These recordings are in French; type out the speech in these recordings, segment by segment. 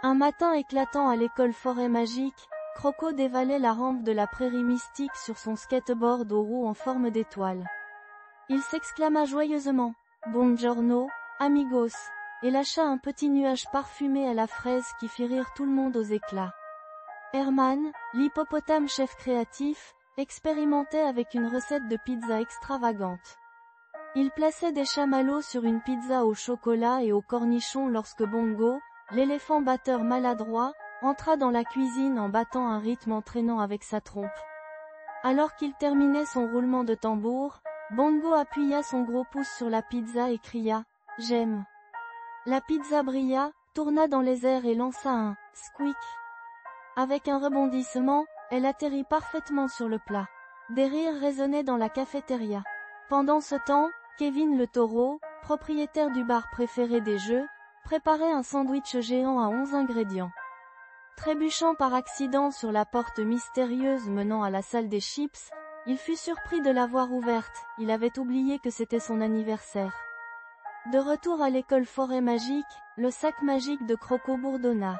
Un matin éclatant à l'école Forêt Magique, Croco dévalait la rampe de la prairie mystique sur son skateboard aux roues en forme d'étoile. Il s'exclama joyeusement « Buongiorno, amigos » et lâcha un petit nuage parfumé à la fraise qui fit rire tout le monde aux éclats. Herman, l'hippopotame chef créatif, expérimentait avec une recette de pizza extravagante. Il plaçait des chamallows sur une pizza au chocolat et au cornichon lorsque Bongo, l'éléphant batteur maladroit, entra dans la cuisine en battant un rythme entraînant avec sa trompe. Alors qu'il terminait son roulement de tambour, Bongo appuya son gros pouce sur la pizza et cria « J'aime ». La pizza brilla, tourna dans les airs et lança un « squeak ». Avec un rebondissement, elle atterrit parfaitement sur le plat. Des rires résonnaient dans la cafétéria. Pendant ce temps, Kevin le taureau, propriétaire du bar préféré des jeux, préparait un sandwich géant à 11 ingrédients. Trébuchant par accident sur la porte mystérieuse menant à la salle des chips, il fut surpris de la voir ouverte, il avait oublié que c'était son anniversaire. De retour à l'école Forêt Magique, le sac magique de Croco bourdonna.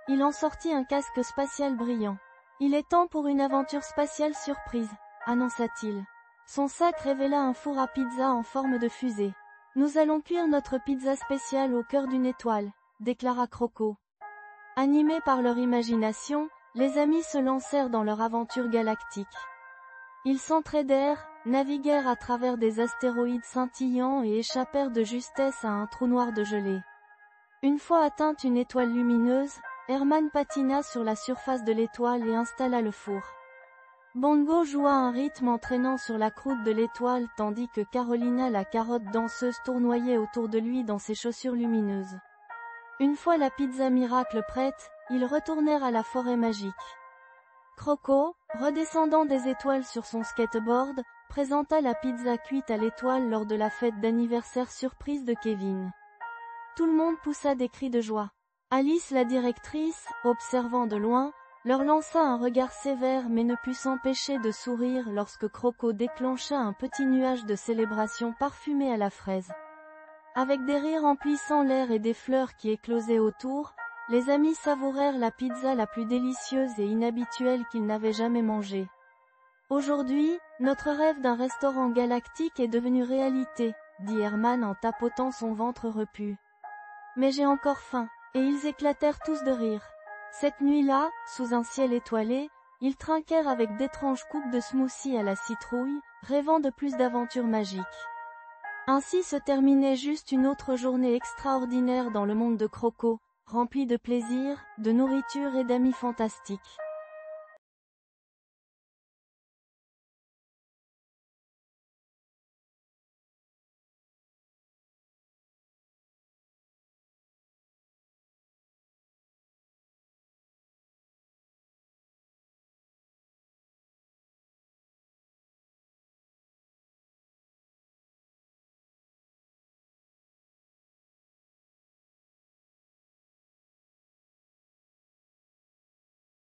Il en sortit un casque spatial brillant. « Il est temps pour une aventure spatiale surprise », annonça-t-il. Son sac révéla un four à pizza en forme de fusée. « Nous allons cuire notre pizza spéciale au cœur d'une étoile », déclara Croco. Animés par leur imagination, les amis se lancèrent dans leur aventure galactique. Ils s'entraidèrent, naviguèrent à travers des astéroïdes scintillants et échappèrent de justesse à un trou noir de gelée. Une fois atteinte une étoile lumineuse, Herman patina sur la surface de l'étoile et installa le four. Bongo joua un rythme entraînant sur la croûte de l'étoile tandis que Carolina la carotte danseuse tournoyait autour de lui dans ses chaussures lumineuses. Une fois la pizza miracle prête, ils retournèrent à la forêt magique. Croco, redescendant des étoiles sur son skateboard, présenta la pizza cuite à l'étoile lors de la fête d'anniversaire surprise de Kevin. Tout le monde poussa des cris de joie. Alice la directrice, observant de loin, leur lança un regard sévère mais ne put s'empêcher de sourire lorsque Croco déclencha un petit nuage de célébration parfumé à la fraise. Avec des rires emplissant l'air et des fleurs qui éclosaient autour, les amis savourèrent la pizza la plus délicieuse et inhabituelle qu'ils n'avaient jamais mangée. Aujourd'hui, notre rêve d'un restaurant galactique est devenu réalité, dit Herman en tapotant son ventre repu. Mais j'ai encore faim. Et ils éclatèrent tous de rire. Cette nuit-là, sous un ciel étoilé, ils trinquèrent avec d'étranges coupes de smoothie à la citrouille, rêvant de plus d'aventures magiques. Ainsi se terminait juste une autre journée extraordinaire dans le monde de Croco, remplie de plaisir, de nourriture et d'amis fantastiques.